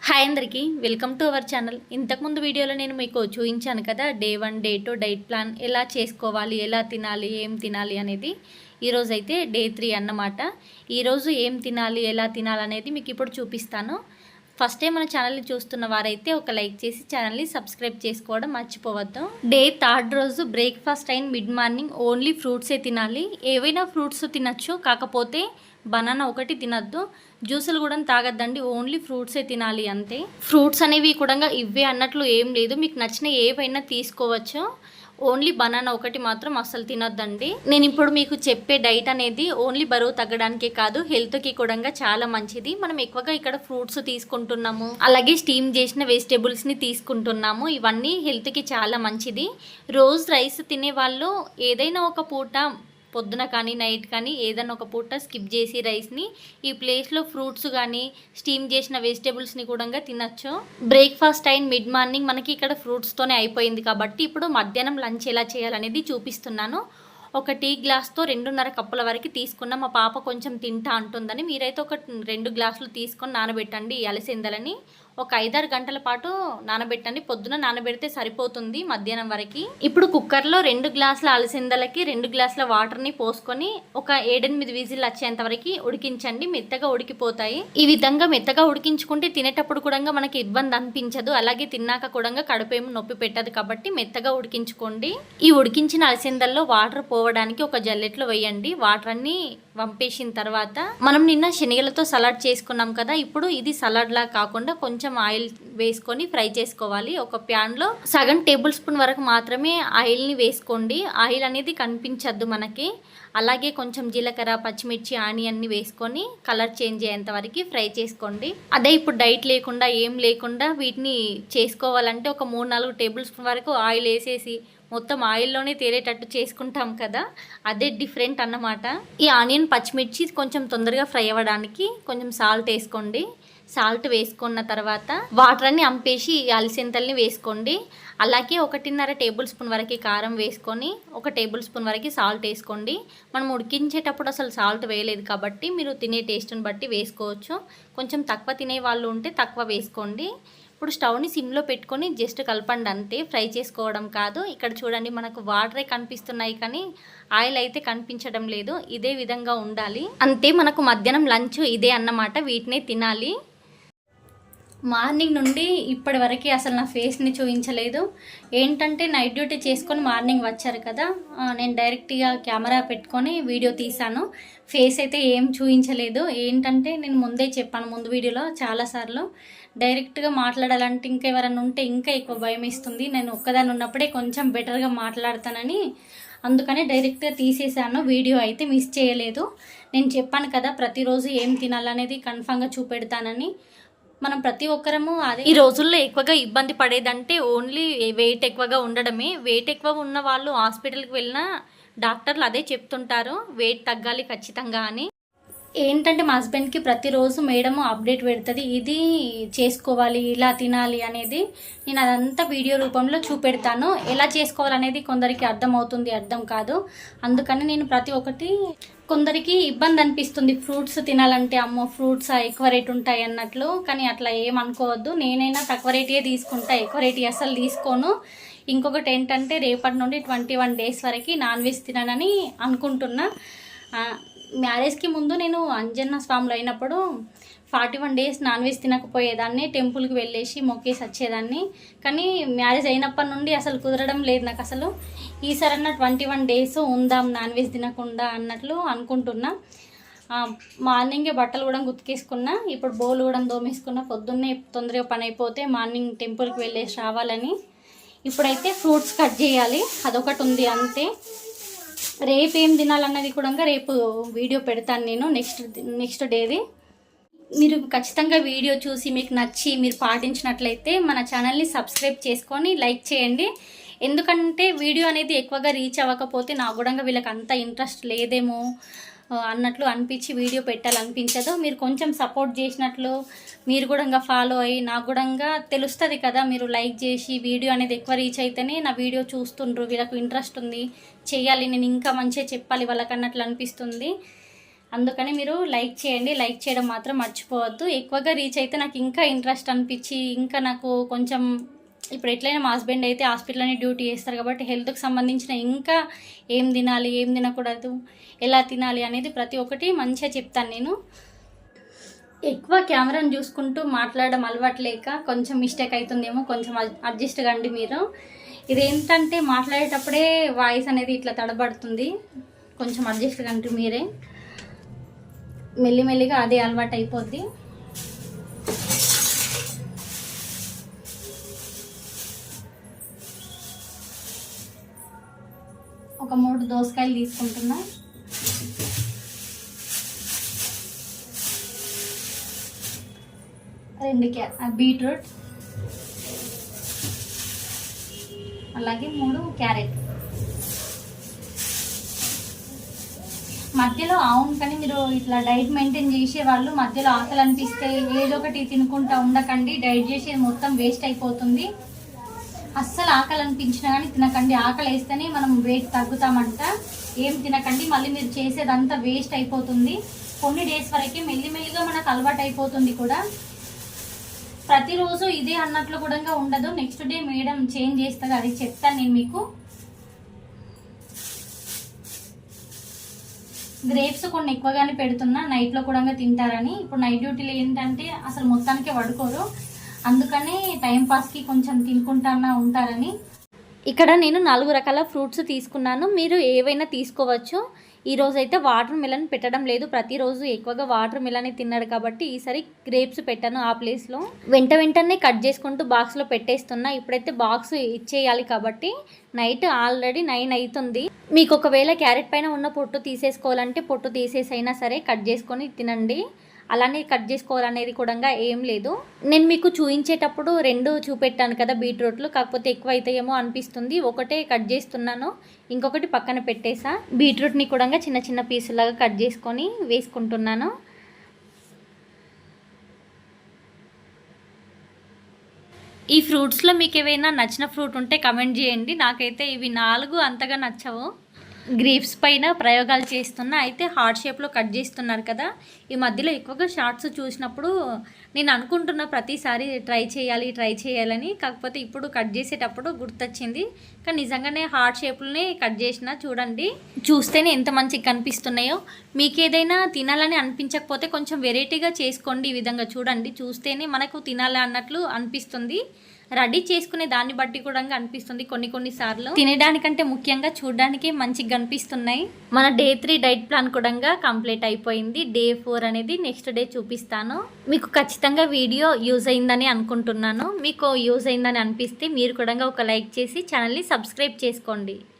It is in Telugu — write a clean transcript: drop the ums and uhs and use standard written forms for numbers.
హాయ్ అందరికీ వెల్కమ్ టు అవర్ ఛానల్. ఇంతకుముందు వీడియోలో నేను మీకు చూపించాను కదా, డే 1 డే 2 డైట్ ప్లాన్ ఎలా చేసుకోవాలి, ఎలా తినాలి, ఏం తినాలి అనేది. ఈరోజు అయితే డే 3 అన్నమాట. ఈరోజు ఏం తినాలి, ఎలా తినాలి అనేది మీకు ఇప్పుడు చూపిస్తాను. ఫస్ట్ టైం మన ఛానల్ని చూస్తున్న వారైతే ఒక లైక్ చేసి ఛానల్ని సబ్స్క్రైబ్ చేసుకోవడం మర్చిపోవద్దు. డే 3 రోజు బ్రేక్ఫాస్ట్ అయిన మిడ్ మార్నింగ్ ఓన్లీ ఫ్రూట్సే తినాలి. ఏవైనా ఫ్రూట్స్ తినచ్చు, కాకపోతే బనానా ఒకటి తినద్దు. జ్యూసులు కూడా తాగద్దండి, ఓన్లీ ఫ్రూట్సే తినాలి అంతే. ఫ్రూట్స్ అనేవి కూడా ఇవే అన్నట్లు ఏం లేదు, మీకు నచ్చిన ఏవైనా తీసుకోవచ్చు. ఓన్లీ బనానా ఒకటి మాత్రం అస్సలు తినొద్దండి. నేను ఇప్పుడు మీకు చెప్పే డైట్ అనేది ఓన్లీ బరువు తగ్గడానికే కాదు, హెల్త్కి కూడా చాలా మంచిది. మనం ఎక్కువగా ఇక్కడ ఫ్రూట్స్ తీసుకుంటున్నాము, అలాగే స్టీమ్ చేసిన వెజిటేబుల్స్ని తీసుకుంటున్నాము. ఇవన్నీ హెల్త్కి చాలా మంచిది. రోజు రైస్ తినే వాళ్ళు ఏదైనా ఒక పూట పొద్దున కానీ నైట్ కానీ ఏదైనా ఒక పూట స్కిప్ చేసి రైస్ని ఈ ప్లేస్లో ఫ్రూట్స్ కానీ స్టీమ్ చేసిన వెజిటేబుల్స్ని కూడా తినచ్చు. బ్రేక్ఫాస్ట్ అయిన మిడ్ మార్నింగ్ మనకి ఇక్కడ ఫ్రూట్స్తోనే అయిపోయింది కాబట్టి ఇప్పుడు మధ్యాహ్నం లంచ్ ఎలా చేయాలనేది చూపిస్తున్నాను. ఒక టీ గ్లాస్తో 2.5 కప్పుల వరకు తీసుకున్న మా పాప కొంచెం తింటా అంటుందని మీరైతే ఒక 2 గ్లాసులు తీసుకొని నానబెట్టండి. అలసిందలని ఒక 5-6 గంటల పాటు నానబెట్టండి. పొద్దున నానబెడితే సరిపోతుంది మధ్యాహ్నం వరకు. ఇప్పుడు కుక్కర్లో 2 గ్లాసుల అలసిందలకి 2 గ్లాసుల వాటర్ని పోసుకొని ఒక 7-8 విజిల్ వచ్చేంత వరకు ఉడికించండి. మెత్తగా ఉడికిపోతాయి. ఈ విధంగా మెత్తగా ఉడికించుకుంటే తినేటప్పుడు కూడా మనకి ఇబ్బంది అనిపించదు, అలాగే తిన్నాక కూడా కడుపేమో నొప్పి పెట్టదు కాబట్టి మెత్తగా ఉడికించుకోండి. ఈ ఉడికించిన అలసిందల్లో వాటర్ పోవడానికి ఒక జల్లెట్లో వేయండి. వాటర్ అన్ని వంపేసిన తర్వాత మనం నిన్న శనగలతో సలాడ్ చేసుకున్నాం కదా, ఇప్పుడు ఇది సలాడ్ లా కాకుండా కొంచెం ఆయిల్ వేసుకొని ఫ్రై చేసుకోవాలి. ఒక ప్యాన్లో సగం టేబుల్ స్పూన్ వరకు మాత్రమే ఆయిల్ని వేసుకోండి. ఆయిల్ అనేది కనిపించద్దు మనకి. అలాగే కొంచెం జీలకర్ర, పచ్చిమిర్చి, ఆనియన్ని వేసుకొని కలర్ చేంజ్ అయ్యేంత వరకు ఫ్రై చేసుకోండి. అదే ఇప్పుడు డైట్ లేకుండా ఏం లేకుండా వీటిని చేసుకోవాలంటే ఒక 3-4 టేబుల్ స్పూన్ వరకు ఆయిల్ వేసేసి మొత్తం ఆయిల్లోనే తేలేటట్టు చేసుకుంటాం కదా, అదే డిఫరెంట్ అన్నమాట. ఈ ఆనియన్, పచ్చిమిర్చి కొంచెం తొందరగా ఫ్రై అవ్వడానికి కొంచెం సాల్ట్ వేసుకోండి. సాల్ట్ వేసుకున్న తర్వాత వాటర్ అన్ని అంపేసి అలసందల్ని వేసుకోండి. అలాగే 1.5 టేబుల్ స్పూన్ వరకు కారం వేసుకొని 1 టేబుల్ స్పూన్ వరకు సాల్ట్ వేసుకోండి. మనం ఉడికించేటప్పుడు అసలు సాల్ట్ వేయలేదు కాబట్టి మీరు తినే టేస్ట్ని బట్టి వేసుకోవచ్చు. కొంచెం తక్కువ తినే వాళ్ళు ఉంటే తక్కువ వేసుకోండి. ఇప్పుడు స్టవ్ని సిమ్లో పెట్టుకొని జస్ట్ కలపండి అంతే, ఫ్రై చేసుకోవడం కాదు. ఇక్కడ చూడండి మనకు వాటరే కనిపిస్తున్నాయి కానీ ఆయిల్ అయితే కనిపించడం లేదు. ఇదే విధంగా ఉండాలి అంతే. మనకు మధ్యాహ్నం లంచ్ ఇదే అన్నమాట, వీటినే తినాలి. మార్నింగ్ నుండి ఇప్పటి వరకు అసలు నా ఫేస్ని చూపించలేదు. ఏంటంటే నైట్ డ్యూటీ చేసుకొని మార్నింగ్ వచ్చారు కదా, నేను డైరెక్ట్గా కెమెరా పెట్టుకొని వీడియో తీశాను. ఫేస్ అయితే ఏం చూపించలేదు. ఏంటంటే నేను ముందే చెప్పాను ముందు వీడియోలో చాలాసార్లు, డైరెక్ట్గా మాట్లాడాలంటే ఇంకా ఎవరైనా ఉంటే ఇంకా ఎక్కువ భయం ఇస్తుంది. నేను ఒక్కదాన్ని ఉన్నప్పుడే కొంచెం బెటర్గా మాట్లాడతానని అందుకనే డైరెక్ట్గా తీసేసాను. వీడియో అయితే మిస్ చేయలేదు. నేను చెప్పాను కదా ప్రతిరోజు ఏం తినాలనేది కన్ఫామ్గా చూపెడతానని. మనం ప్రతి ఒక్కరము అదే. ఈ రోజుల్లో ఎక్కువగా ఇబ్బంది పడేదంటే ఓన్లీ వెయిట్ ఎక్కువగా ఉండడమే. వెయిట్ ఎక్కువ ఉన్న వాళ్ళు హాస్పిటల్కి వెళ్ళినా డాక్టర్లు అదే చెప్తుంటారు, వెయిట్ తగ్గాలి ఖచ్చితంగా అని. ఏంటంటే మా హస్బెండ్కి ప్రతిరోజు మేడము అప్డేట్ పెడుతుంది, ఇది చేసుకోవాలి, ఇలా తినాలి అనేది. నేను అదంతా వీడియో రూపంలో చూపెడతాను. ఎలా చేసుకోవాలనేది కొందరికి అర్థమవుతుంది, అర్థం కాదు. అందుకని నేను ప్రతి ఒక్కటి, కొందరికి ఇబ్బంది అనిపిస్తుంది ఫ్రూట్స్ తినాలంటే, అమ్మో ఫ్రూట్స్ ఎక్కువ రేట్ ఉంటాయి అన్నట్లు. కానీ అట్లా ఏమనుకోవద్దు. నేనైనా తక్కువ రేటే తీసుకుంటా, ఎక్కువ రేటు అసలు తీసుకోను. ఇంకొకటి ఏంటంటే రేపటి నుండి 21 డేస్ వరకు నాన్ వెజ్ తిననని అనుకుంటున్నా. మ్యారేజ్కి ముందు నేను అంజన్న స్వాములు అయినప్పుడు 41 డేస్ నాన్ వెజ్ తినకపోయేదాన్ని, టెంపుల్కి వెళ్ళేసి మొక్కేసి వచ్చేదాన్ని. కానీ మ్యారేజ్ అయినప్పటి నుండి అసలు కుదరడం లేదు నాకు అసలు. ఈసారన్నా 21 డేస్ ఉందాం నాన్ వెజ్ తినకుండా అన్నట్లు అనుకుంటున్నా. మార్నింగే బట్టలు కూడా గుతికేసుకున్నా, ఇప్పుడు బౌల్ కూడా దోమేసుకున్నా. పొద్దున్నే తొందరగా పని అయిపోతే మార్నింగ్ టెంపుల్కి వెళ్ళేసి రావాలని. ఇప్పుడైతే ఫ్రూట్స్ కట్ చేయాలి, అదొకటి ఉంది అంతే. రేపు ఏం తినాలన్నది కూడా రేపు వీడియో పెడతాను నేను, నెక్స్ట్ డేది. మీరు ఖచ్చితంగా వీడియో చూసి మీకు నచ్చి మీరు పాటించినట్లయితే మన ఛానల్ని సబ్స్క్రైబ్ చేసుకొని లైక్ చేయండి. ఎందుకంటే వీడియో అనేది ఎక్కువగా రీచ్ అవ్వకపోతే నాకు కూడా వీళ్ళకి అంత ఇంట్రెస్ట్ లేదేమో అన్నట్లు అనిపించి వీడియో పెట్టాలనిపించదు. మీరు కొంచెం సపోర్ట్ చేసినట్లు మీరు కూడా ఫాలో అయ్యి నాకు కూడా తెలుస్తుంది కదా, మీరు లైక్ చేసి వీడియో అనేది ఎక్కువ రీచ్ అయితేనే నా వీడియో చూస్తుండ్రు, వీళ్ళకు ఇంట్రెస్ట్ ఉంది చేయాలి, నేను ఇంకా మంచిగా చెప్పాలి వాళ్ళకి అన్నట్లు అనిపిస్తుంది. అందుకని మీరు లైక్ చేయండి, లైక్ చేయడం మాత్రం మర్చిపోవద్దు. ఎక్కువగా రీచ్ అయితే నాకు ఇంకా ఇంట్రెస్ట్ అనిపించి, ఇంకా నాకు కొంచెం ఇప్పుడు ఎట్లయినా మా హస్బెండ్ అయితే హాస్పిటల్లోనే డ్యూటీ చేస్తారు కాబట్టి హెల్త్కి సంబంధించిన ఇంకా ఏం తినాలి, ఏం తినకూడదు, ఎలా తినాలి అనేది ప్రతి ఒక్కటి మంచిగా చెప్తాను నేను. ఎక్కువ కెమెరాను చూసుకుంటూ మాట్లాడడం అలవాట్లేక కొంచెం మిస్టేక్ అవుతుందేమో, కొంచెం అడ్జస్ట్ కండి మీరు. ఇదేంటంటే మాట్లాడేటప్పుడే వాయిస్ అనేది ఇట్లా తడబడుతుంది, కొంచెం అడ్జస్ట్ కండి మీరే. మెల్లిమెల్లిగా అదే అలవాటు అయిపోద్ది. ఒక 3 దోసకాయలు తీసుకుంటున్నా. బీట్రూట్, అలాగే 3 క్యారెట్. మధ్యలో అవును, కానీ మీరు ఇట్లా డైట్ మెయింటైన్ చేసే వాళ్ళు మధ్యలో ఆకలి అనిపిస్తే ఏదో ఒకటి తినుకుంటా ఉండకండి. డైట్ చేసేది మొత్తం వేస్ట్ అయిపోతుంది. అస్సలు ఆకలి అనిపించినా కానీ తినకండి. ఆకలి వేస్తేనే మనం వెయిట్ తగ్గుతామంట. ఏం తినకండి, మళ్ళీ మీరు చేసేదంతా వేస్ట్ అయిపోతుంది. కొన్ని డేస్ వరకు మెల్లిమెల్లిగా మనకు అలవాటు అయిపోతుంది కూడా. ప్రతిరోజు ఇదే అన్నట్లు కూడా ఉండదు. నెక్స్ట్ డే మేడం చేంజ్ చేస్తుంది, అది చెప్తాను నేను మీకు. గ్రేప్స్ కొన్ని ఎక్కువగానే పెడుతున్నా, నైట్లో కూడా తింటారని. ఇప్పుడు నైట్ డ్యూటీలో ఏంటంటే అసలు మొత్తానికి పడుకోరు, అందుకని టైంపాస్కి కొంచెం తినుకుంటానా ఉంటారని. ఇక్కడ నేను 4 రకాల ఫ్రూట్స్ తీసుకున్నాను, మీరు ఏవైనా తీసుకోవచ్చు. ఈరోజు అయితే వాటర్ మిలన్ పెట్టడం లేదు, ప్రతిరోజు ఎక్కువగా వాటర్ మిలనే తిన్నాడు కాబట్టి ఈసారి గ్రేప్స్ పెట్టాను ఆ ప్లేస్లో. వెంటనే కట్ చేసుకుంటూ బాక్స్లో పెట్టేస్తున్నా. ఇప్పుడైతే బాక్స్ ఇచ్చేయాలి కాబట్టి నైట్ ఆల్రెడీ 9 అవుతుంది. మీకు ఒకవేళ క్యారెట్ పైన ఉన్న పొట్టు తీసేసుకోవాలంటే పొట్టు తీసేసైనా సరే కట్ చేసుకొని తినండి. అలానే కట్ చేసుకోవాలనేది కూడా ఏం లేదు. నేను మీకు చూపించేటప్పుడు 2 చూపెట్టాను కదా బీట్రూట్లు, కాకపోతే ఎక్కువ అవుతాయేమో అనిపిస్తుంది. ఒకటే కట్ చేస్తున్నాను, ఇంకొకటి పక్కన పెట్టేసా. బీట్రూట్ని కూడా చిన్న చిన్న పీసులాగా కట్ చేసుకొని వేసుకుంటున్నాను. ఈ ఫ్రూట్స్లో మీకు ఏవైనా నచ్చిన ఫ్రూట్ ఉంటే కమెంట్ చేయండి. నాకైతే ఇవి 4 అంతగా నచ్చవు. గ్రేప్స్ పైన ప్రయోగాలు చేస్తున్నా. అయితే హార్ట్ షేప్లో కట్ చేస్తున్నారు కదా, ఈ మధ్యలో ఎక్కువగా షార్ట్స్ చూసినప్పుడు నేను అనుకుంటున్నా ప్రతిసారి ట్రై చేయాలని. కాకపోతే ఇప్పుడు కట్ చేసేటప్పుడు గుర్తొచ్చింది, కానీ నిజంగానే హార్ట్ షేప్లోనే కట్ చేసిన. చూడండి, చూస్తేనే ఎంత మంచిగా కనిపిస్తున్నాయో. మీకు ఏదైనా తినాలని అనిపించకపోతే కొంచెం వెరైటీగా చేసుకోండి. ఈ విధంగా చూడండి, చూస్తేనే మనకు తినాలి అన్నట్లు అనిపిస్తుంది. రెడీ చేసుకునే దాన్ని బట్టి కూడా అనిపిస్తుంది కొన్ని సార్లు. తినడానికంటే ముఖ్యంగా చూడడానికి మంచిగా అనిపిస్తున్నాయి. మన డే 3 డైట్ ప్లాన్ కూడా కంప్లీట్ అయిపోయింది. డే 4 అనేది నెక్స్ట్ డే చూపిస్తాను. మీకు ఖచ్చితంగా వీడియో యూజ్ అయిందని అనుకుంటున్నాను. మీకు యూజ్ అయిందని అనిపిస్తే మీరు కూడా ఒక లైక్ చేసి ఛానల్ని సబ్స్క్రైబ్ చేసుకోండి.